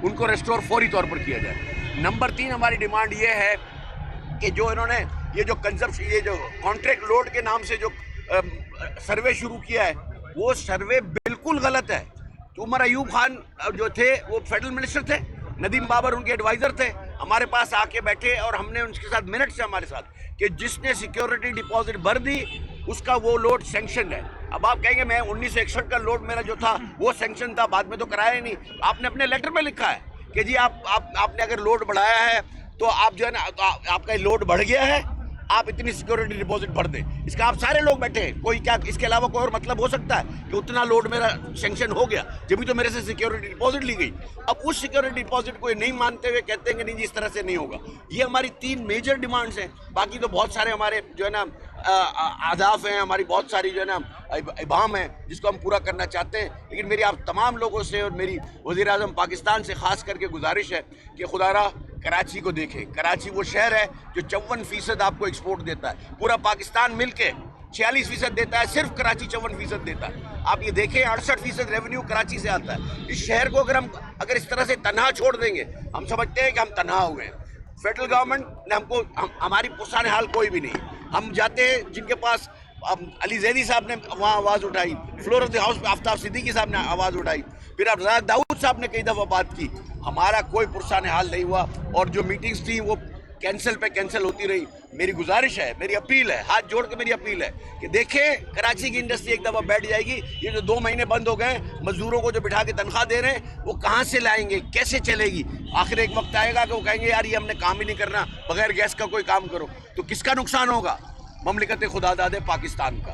उनको रेस्टोर फौरी तौर पर किया जाए। नंबर 3 हमारी डिमांड ये है कि जो इन्होंने ये जो कंजप्शन, ये जो कॉन्ट्रैक्ट लोड के नाम से जो सर्वे शुरू किया है, वो सर्वे बिल्कुल गलत है। तो उमर अयूब खान जो थे वो फेडरल मिनिस्टर थे, नदीम बाबर उनके एडवाइज़र थे, हमारे पास आके बैठे और हमने उनके साथ मिनट से हमारे साथ कि जिसने सिक्योरिटी डिपॉजिट भर दी उसका वो लोड सैंक्शन है। अब आप कहेंगे मैं 1961 का लोड मेरा जो था वो सैंक्शन था, बाद में तो कराया ही नहीं। आपने अपने लेटर में लिखा है कि जी आपने अगर लोड बढ़ाया है तो आप जो है ना आपका लोड बढ़ गया है, आप इतनी सिक्योरिटी डिपॉजिट भर दें। इसका आप सारे लोग बैठे हैं, कोई क्या इसके अलावा कोई और मतलब हो सकता है कि उतना लोड मेरा सैंक्शन हो गया जब भी तो मेरे से सिक्योरिटी डिपॉजिट ली गई। अब उस सिक्योरिटी डिपॉजिट को नहीं मानते हुए कहते हैं कि नहीं जी इस तरह से नहीं होगा। ये हमारी 3 मेजर डिमांड्स हैं। बाकी तो बहुत सारे हमारे जो है ना आदाफ हैं, हमारी बहुत सारी जो है ना इबाम है जिसको हम पूरा करना चाहते हैं। लेकिन मेरी आप तमाम लोगों से और मेरी वज़ीर आज़म पाकिस्तान से ख़ास करके गुजारिश है कि खुदारा कराची को देखें। कराची वो शहर है जो 54% आपको एक्सपोर्ट देता है, पूरा पाकिस्तान मिलके 46% देता है, सिर्फ कराची 54% देता है। आप ये देखें 68% रेवेन्यू कराची से आता है। इस शहर को अगर इस तरह से तनहा छोड़ देंगे, हम समझते हैं कि हम तनहा हुए हैं। फेडरल गवर्नमेंट ने हमको हमारी पुरसान हाल कोई भी नहीं। हम जाते हैं जिनके पास, अली जैदी साहब ने वहाँ आवाज़ उठाई, फ्लोर ऑफ द हाउस में आफ्ताब सिद्दीकी साहब ने आवाज़ उठाई, फिर अब रज़ाक दाऊद साहब ने कई दफ़ा बात की, हमारा कोई पुरसान हाल नहीं हुआ और जो मीटिंग्स थी वो कैंसिल पे कैंसिल होती रही। मेरी गुजारिश है, मेरी अपील है, हाथ जोड़ के मेरी अपील है कि देखें कराची की इंडस्ट्री एक दफ़ा बैठ जाएगी। ये जो 2 महीने बंद हो गए, मजदूरों को जो बिठा के तनख्वाह दे रहे हैं वो कहाँ से लाएंगे, कैसे चलेगी। आखिर एक वक्त आएगा कि वो कहेंगे यार ये हमने काम ही नहीं करना, बगैर गैस का कोई काम करो, तो किसका नुकसान होगा? ममलिकत खुदादाद पाकिस्तान का।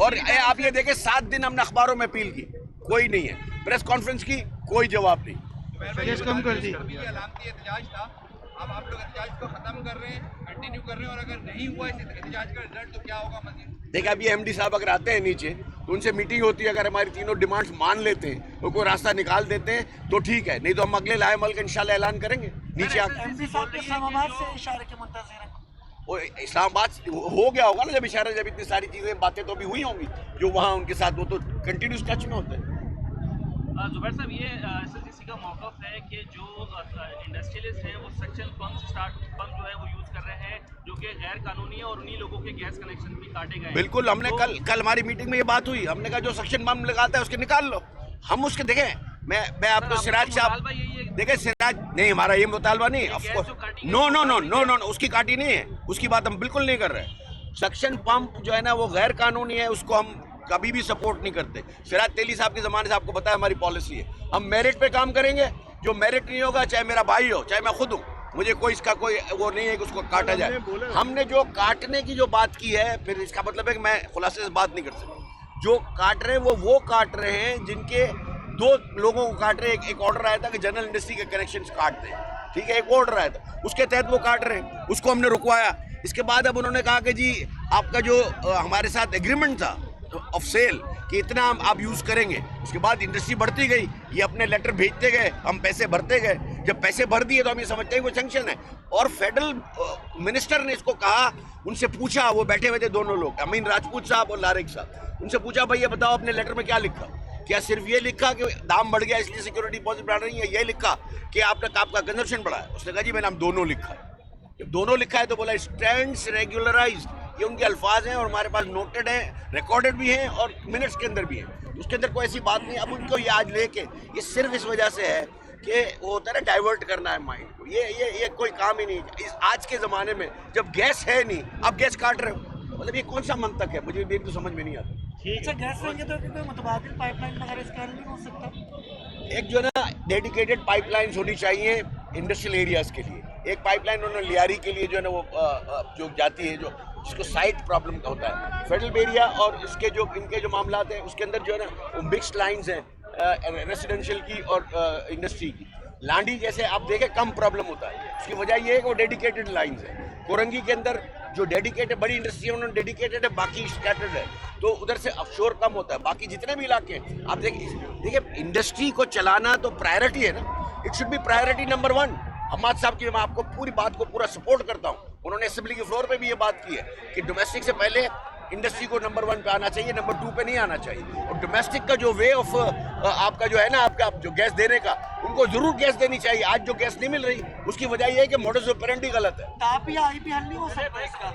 और आप ये देखें 7 दिन हमने अखबारों में अपील की, कोई नहीं है, प्रेस कॉन्फ्रेंस की कोई जवाब नहीं। कम कर दी। अब आप लोग एहतजाज को खत्म कर रहे हैं, कंटिन्यू कर रहे हैं, और अगर नहीं हुआ इस एहतजाज का रिजल्ट तो क्या होगा मजीद? देखिए अभी एमडी साहब अगर आते हैं नीचे तो उनसे मीटिंग होती है, अगर हमारी तीनों डिमांड्स मान लेते हैं तो कोई रास्ता निकाल देते हैं तो ठीक है, नहीं तो हम अगले लाए मल का इंशाल्लाह ऐलान करेंगे नीचे आकर। इस्लामाबाद से इशारे के मुंतज़िर हैं। वो इस्लामाबाद हो गया होगा ना जब इशारा, जब इतनी सारी चीज़ें बातें तो भी हुई होंगी जो वहाँ उनके साथ, वो तो कंटिन्यूस टच में होते हैं। जुबैर साहब, ये एसएलजीसी का मौक़िफ़ है कि जो इंडस्ट्रियलिस्ट हैं वो सक्शन पंप जो है वो यूज़ कर रहे हैं जो कि गैर कानूनी है, और उन्हीं लोगों के गैस कनेक्शन भी काटे गए। बिल्कुल, हमने कल हमारी मीटिंग में ये बात हुई, हमने कहा जो सक्शन पंप लगाता है उसके निकाल लो। हम उसके देखें, मैं आपको सिराज साहब देखें, सिराज नहीं, हमारा ये मुतालबा नहीं, ऑफकोर्स नो, उसकी काटी नहीं है, उसकी बात हम बिल्कुल नहीं कर रहे। सक्शन पंप जो है ना वो गैर कानूनी है, उसको हम कभी भी सपोर्ट नहीं करते। सिराज तेली साहब के ज़माने से आपको पता है हमारी पॉलिसी है, हम मेरिट पे काम करेंगे। जो मेरिट नहीं होगा, चाहे मेरा भाई हो चाहे मैं खुद हूँ, मुझे कोई इसका कोई वो नहीं है कि उसको काटा जाए। हमने जो काटने की जो बात की है, फिर इसका मतलब है कि मैं खुलासे से बात नहीं कर सकता। जो काट रहे हैं वो काट रहे हैं जिनके 2 लोगों को काट रहे हैं। एक ऑर्डर आया था कि जनरल इंडस्ट्री के कनेक्शन काट दें, ठीक है, एक ऑर्डर आया था, उसके तहत वो काट रहे हैं, उसको हमने रुकवाया। इसके बाद अब उन्होंने कहा कि जी आपका जो हमारे साथ एग्रीमेंट था ऑफ सेल कि इतना आप यूज़ करेंगे। उसके बाद इंडस्ट्री बढ़ती गई, ये अपने लेटर भेजते गए, हम पैसे भरते गए। जब पैसे भर दिए तो हम ये समझते हैं वो सैंक्शन है। और फेडरल मिनिस्टर ने इसको कहा, उनसे पूछा, वो बैठे हुए थे दोनों लोग, अमीन राजपूत साहब और लारिक साहब, उनसे पूछा भाई ये बताओ अपने लेटर में क्या लिखा? क्या सिर्फ ये लिखा कि दाम बढ़ गया इसलिए सिक्योरिटी डिपॉजिट बढ़ा रही है, ये लिखा कि आपका कंजप्शन बढ़ा है? उसने कहा जी मैंने हम दोनों लिखा है। जब दोनों लिखा है तो बोला स्टैंड्स रेगुलराइज्ड, ये उनके अल्फाज हैं और हमारे पास नोटेड हैं, रिकॉर्डेड भी हैं और मिनट्स के अंदर भी हैं, उसके अंदर कोई ऐसी बात नहीं। अब उनको ये आज लेके ये सिर्फ इस वजह से है कि वो होता है ना डाइवर्ट करना है माइंड को, ये कोई काम ही नहीं। इस आज के ज़माने में जब गैस है नहीं, अब गैस काट रहे हो, मतलब ये कौन सा मंतक है, मुझे भी तो समझ में नहीं आता। अच्छा, गैस रहेंगे तो कोई मुतबादिल पाइपलाइन वगैरह इसका हल नहीं हो सकता? एक जो ना डेडिकेटेड पाइपलाइंस होनी चाहिए इंडस्ट्रियल एरियाज़ के लिए। एक पाइपलाइन उन्होंने लियारी के लिए जो है ना वो जो जाती है, जो जिसको साइट प्रॉब्लम का होता है, फेडरल एरिया और इसके जो इनके जो मामलात हैं उसके अंदर जो है ना वो मिक्स्ड लाइंस हैं रेसिडेंशियल की और इंडस्ट्री की। लांडी जैसे आप देखें कम प्रॉब्लम होता है, उसकी वजह ये है कि वो डेडिकेटेड लाइंस है। कोरंगी के अंदर जो डेडिकेटेड बड़ी इंडस्ट्री है उन्होंने डेडिकेटेड है, बाकी स्कैटर्ड है, तो उधर से ऑफशोर कम होता है। बाकी जितने भी इलाके हैं आप देखिए इंडस्ट्री को चलाना तो प्रायोरिटी है ना, it should be priority number 1। Hamad sahab की मैं आपको पूरी बात को पूरा सपोर्ट करता हूँ, उन्होंने असेंबली के फ्लोर पे भी ये बात की है कि डोमेस्टिक से पहले इंडस्ट्री को नंबर 1 पे आना चाहिए, नंबर 2 पे नहीं आना चाहिए। और डोमेस्टिक का जो वे ऑफ आपका जो है ना, आपका जो गैस देने का, उनको जरूर गैस देनी चाहिए। आज जो गैस नहीं मिल रही उसकी वजह यह है कि मॉडस ऑपरेंडी गलत है। तापी या आईपी हल नहीं हो सकता इसका?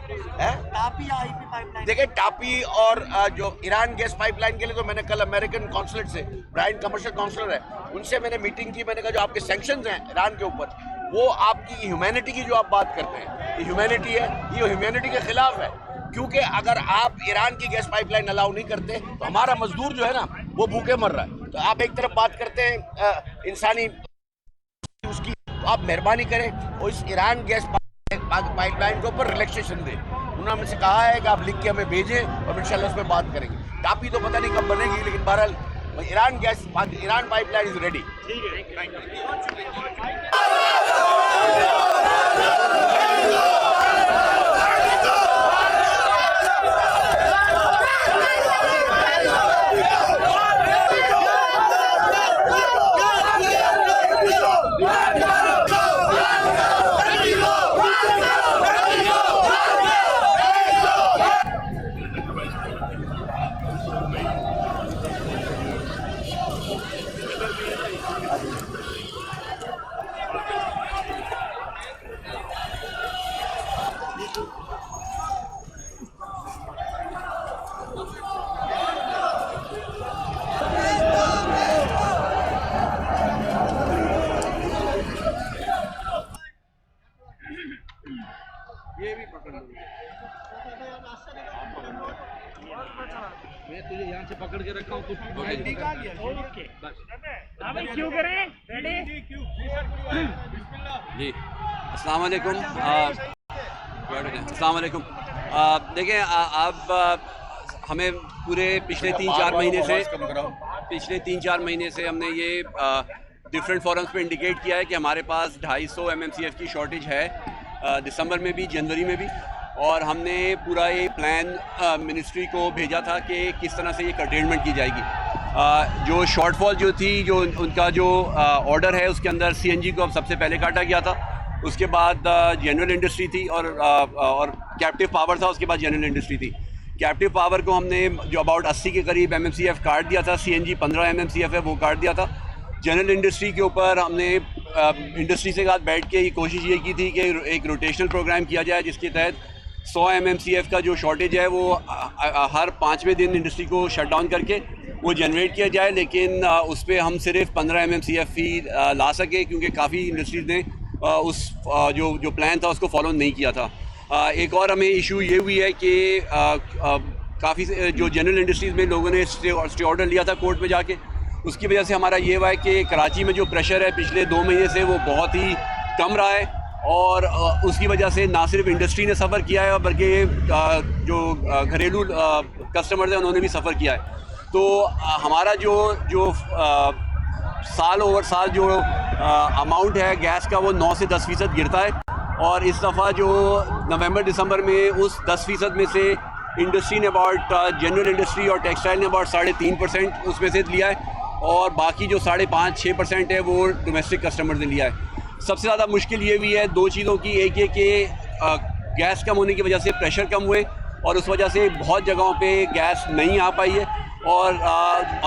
तापी या आईपी पाइपलाइन? देखिए, टापी और जो ईरान गैस पाइपलाइन के लिए तो मैंने कल अमेरिकन कॉन्सुलेट से, ब्राइन कमर्शियल काउंसलर है, उनसे मैंने मीटिंग की। मैंने कहा जो आपके सैंक्शंस हैं ईरान के ऊपर, वो आपकी ह्यूमैनिटी की जो आप बात करते हैं, ये ह्यूमैनिटी है, ये ह्यूमैनिटी के खिलाफ है। क्योंकि अगर आप ईरान की गैस पाइपलाइन अलाउ नहीं करते तो हमारा मजदूर जो है ना वो भूखे मर रहा है। तो आप एक तरफ बात करते हैं इंसानी उसकी, तो आप मेहरबानी करें और इस ईरान गैस पाइपलाइन के ऊपर रिलैक्सेशन दें। उन्होंने हमसे कहा है कि आप लिख के हमें भेजें और इंशाल्लाह उसमें बात करेंगे। टापी तो पता नहीं कब बनेगी, लेकिन बहरहाल ईरान पाइपलाइन इज रेडी। मैं तुझे यहाँ से पकड़ के रखा हूँ, तू क्यों करें? रेडी? जी, अस्सलाम वालेकुम। अस्सलाम वालेकुम। देखें, अब हमें पूरे पिछले 3-4 महीने से हमने ये डिफरेंट फोरम्स पे इंडिकेट किया है कि हमारे पास 250 MMCF की शॉर्टेज है, दिसंबर में भी, जनवरी में भी। और हमने पूरा ये प्लान मिनिस्ट्री को भेजा था कि किस तरह से ये कर्टेलमेंट की जाएगी। जो शॉर्टफॉल जो थी, जो उनका जो ऑर्डर है, उसके अंदर CNG को अब सबसे पहले काटा गया था, उसके बाद जनरल इंडस्ट्री थी और कैप्टिव पावर था, उसके बाद जनरल इंडस्ट्री थी। कैप्टिव पावर को हमने जो अबाउट 80 के करीब MMCF काट दिया था, CNG 15 MMCF है वो काट दिया था। जनरल इंडस्ट्री के ऊपर हमने इंडस्ट्री से साथ बैठ के ये कोशिश ये की थी कि एक रोटेशनल प्रोग्राम किया जाए, जिसके तहत 100 MMCF का जो शॉर्टेज है वो हर 5वें दिन इंडस्ट्री को शट डाउन करके वो जनरेट किया जाए। लेकिन उस पर हम सिर्फ 15 MMCF ही ला सके, क्योंकि काफ़ी इंडस्ट्रीज़ ने उस जो प्लान था उसको फॉलो नहीं किया था। एक और हमें इशू ये हुई है कि काफ़ी जो जनरल इंडस्ट्रीज़ में लोगों ने स्टे ऑर्डर लिया था कोर्ट में जाके, उसकी वजह से हमारा ये हुआ है कि कराची में जो प्रेशर है पिछले 2 महीने से वो बहुत ही कम रहा है। और उसकी वजह से ना सिर्फ इंडस्ट्री ने सफ़र किया है, बल्कि जो घरेलू कस्टमर्स हैं उन्होंने भी सफ़र किया है। तो हमारा जो साल ओवर साल जो अमाउंट है गैस का, वो 9 से 10% गिरता है। और इस दफ़ा जो नवंबर दिसंबर में उस 10% में से इंडस्ट्री ने अबाउट, जनरल इंडस्ट्री और टेक्सटाइल ने अबाउट 3.5% उसमें से लिया है, और बाकी जो 5.5-6% है वो डोमेस्टिक कस्टमर्स ने लिया है। सबसे ज़्यादा मुश्किल ये भी है 2 चीज़ों की, एक ये कि गैस कम होने की वजह से प्रेशर कम हुए और उस वजह से बहुत जगहों पे गैस नहीं आ पाई है। और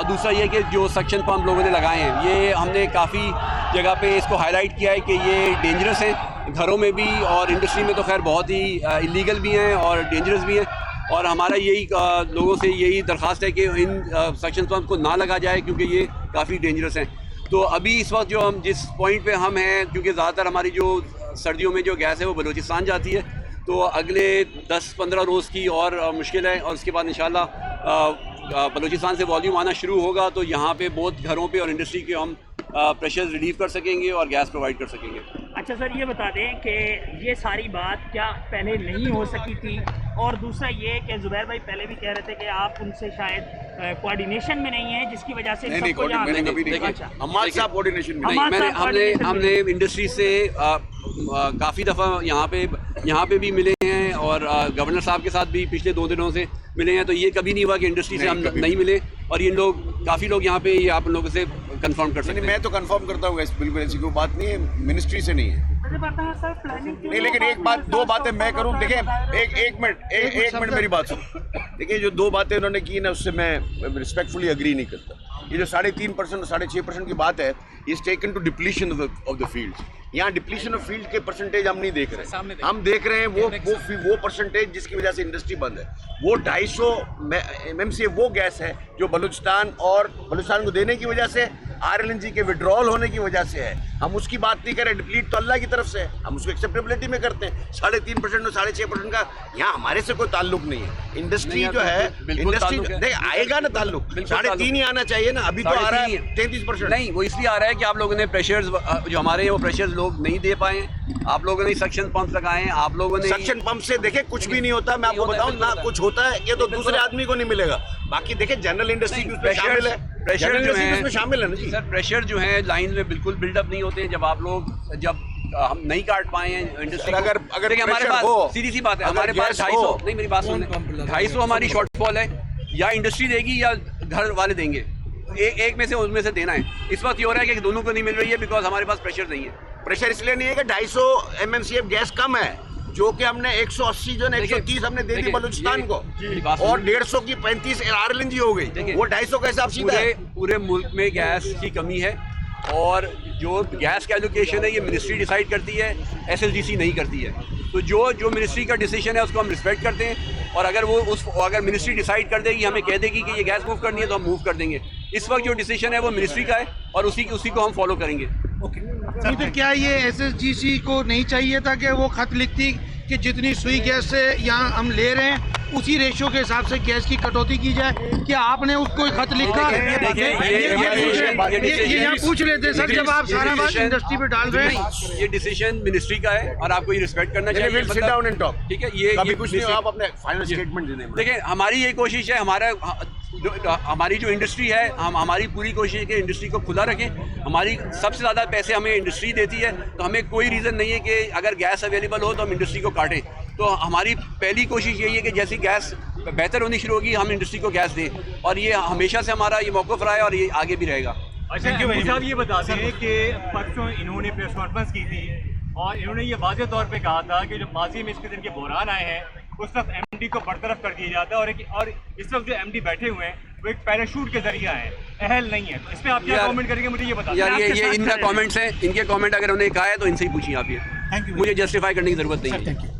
दूसरा ये कि जो सक्शन पंप लोगों ने लगाए हैं, ये हमने काफ़ी जगह पे इसको हाईलाइट किया है कि ये डेंजरस हैं, घरों में भी और इंडस्ट्री में तो खैर बहुत ही इलीगल भी हैं और डेंजरस भी हैं। और हमारा यही लोगों से यही दरख्वास्त है कि इन सक्शन पंप को ना लगा जाए, क्योंकि ये काफ़ी डेंजरस हैं। तो अभी इस वक्त जो हम जिस पॉइंट पे हम हैं, क्योंकि ज़्यादातर हमारी जो सर्दियों में जो गैस है वो बलूचिस्तान जाती है, तो अगले 10-15 रोज़ की और मुश्किल है। और उसके बाद इंशाल्लाह बलूचिस्तान से वॉल्यूम आना शुरू होगा, तो यहाँ पे बहुत घरों पे और इंडस्ट्री के हम प्रेशर रिलीव कर सकेंगे और गैस प्रोवाइड कर सकेंगे। अच्छा सर, ये बता दें कि ये सारी बात क्या पहले नहीं हो सकी थी? और दूसरा ये कि जुबैर भाई पहले भी कह रहे थे कि आप उनसे शायद कोऑर्डिनेशन में नहीं है, जिसकी वजह से सबको यहाँ हमने इंडस्ट्री से काफ़ी दफ़ा यहाँ पे भी मिले हैं और गवर्नर साहब के साथ भी पिछले 2 दिनों से मिले हैं। तो ये कभी नहीं हुआ कि इंडस्ट्री से हम नहीं मिले, और ये लोग काफ़ी लोग यहाँ पे ये आप लोगों से कंफर्म कर सकते हैं। मैं तो कंफर्म करता हूँ, बिल्कुल ऐसी कोई बात नहीं है, मिनिस्ट्री से नहीं है। अजय बर्तान सर प्लानिंग नहीं, लेकिन एक बात, दो बातें मैं करूं, देखिए एक मिनट मेरी बात सुनो। देखिए जो दो बातें उन्होंने की ना, उससे मैं रिस्पेक्टफुली अग्री नहीं करता। ये जो 3.5% और 6.5% की बात है, is taken to depletion of the fields. यहाँ डिप्लीशन ऑफ फील्ड के परसेंटेज हम नहीं देख रहे, हम देख रहे हैं वो परसेंटेज जिसकी वजह से इंडस्ट्री बंद है। वो 250 MMCF वो गैस है जो बलूचिस्तान को देने की वजह से, RLNG के विड्रॉल होने की वजह से है। हम उसकी बात नहीं कर रहे, डिप्लीट तो अल्लाह की तरफ से है, हम उसको एक्सेप्टेबिलिटी में करते हैं। 3.5% और 6.5% का यहाँ हमारे से कोई ताल्लुक नहीं है। इंडस्ट्री जो है, इंडस्ट्री देख आएगा ना ताल्लुक, 3.5 ही आना चाहिए ना, अभी तो आ रहा है 33%। नहीं, वो इसलिए आ रहा है कि आप लोगों ने प्रेशर्स जो हमारे हैं वो प्रेशर्स लोग नहीं दे पाए हैं। आप लोगों ने सक्शन पंप लगाए हैं, आप लोगों ने सक्शन पंप से देखे कुछ भी नहीं होता। मैं आपको बताऊं ना, कुछ होता है ये तो दूसरे आदमी को नहीं मिलेगा। बाकी देखे जनरल इंडस्ट्री भी उसमें शामिल है, प्रेशर जो है उसमें शामिल है ना जी। सर, प्रेशर जो है लाइन में बिल्कुल बिल्डअप नहीं होते हैं। जब हम नहीं काट पाए हैं इंडस्ट्री, अगर देखिए हमारे पास सीधी सी बात है, हमारे पास 250 नहीं, मेरी बात सुन, 250 हमारी शॉर्टफॉल है, या इंडस्ट्री देगी या घर वाले देंगे, एक में से उनमें से देना है। इस वक्त ये हो रहा है कि दोनों को नहीं मिल रही है, बिकॉज हमारे पास प्रेशर नहीं है। प्रेशर इसलिए नहीं है कि 250 MMCF गैस कम है, जो कि हमने 180 जो है 130 हमने दे दी बलूचिस्तान को, और 150 की 35 RLNG हो गई। वो 250 का हिसाब सीधा है। पूरे मुल्क में गैस की कमी है, और जो गैस का एलोकेशन है ये मिनिस्ट्री डिसाइड करती है, SLGC नहीं करती है। तो जो मिनिस्ट्री का डिसीजन है उसको हम रिस्पेक्ट करते हैं, और अगर मिनिस्ट्री डिसाइड कर देगी, हमें कह देगी कि ये गैस मूव करनी है, तो हम मूव कर देंगे। इस वक्त जो डिसीजन है वो मिनिस्ट्री का है, और उसी को हम फॉलो करेंगे। तो क्या ये SLGC को नहीं चाहिए था कि वो खत लिखती कि जितनी सुई गैस से यहाँ हम ले रहे हैं उसी रेशियो के हिसाब से गैस की कटौती की जाए? क्या आपने उसको खत लिखा? ये यहाँ पूछ रहे थे सर, जब आप सारा बात इंडस्ट्री पे डाल रहे हैं। ये डिसीजन मिनिस्ट्री का है, और आपको ये रिस्पेक्ट करना चाहिए। सिट डाउन एंड टॉक, ठीक है, ये कुछ नहीं, आप अपने फाइनल स्टेटमेंट देने। देखिए हमारी ये कोशिश है, हमारी जो इंडस्ट्री है, हमारी पूरी कोशिश है कि इंडस्ट्री को खुला रखें। हमारी सबसे ज़्यादा पैसे हमें इंडस्ट्री देती है, तो हमें कोई रीज़न नहीं है कि अगर गैस अवेलेबल हो तो हम इंडस्ट्री को काटें। तो हमारी पहली कोशिश यही है कि जैसी गैस बेहतर होनी शुरू होगी, हम इंडस्ट्री को गैस दें, और ये हमेशा से हमारा ये मौक़िफ़ रहा है, और ये आगे भी रहेगा। अच्छा, साहब ये बताते हैं कि परसों इन्होंने प्रेस कॉन्फ्रेंस की थी, और इन्होंने ये वाज़ेह तौर पे कहा था कि जो माजी में इस किस्म के बहरान आए हैं, उस वक्त MD को बरतरफ कर दिया जाता है, और इस वक्त जो MD बैठे हुए हैं वो एक पैराशूट के जरिए आए हैं, अहल नहीं है। तो इस पर आप क्या कमेंट करेंगे, मुझे ये बताइए। यार ये इनका कमेंट्स हैं, इनके कमेंट अगर उन्होंने कहा है तो इनसे ही पूछिए आप। ये मुझे जस्टिफाई करने की ज़रूरत नहीं है।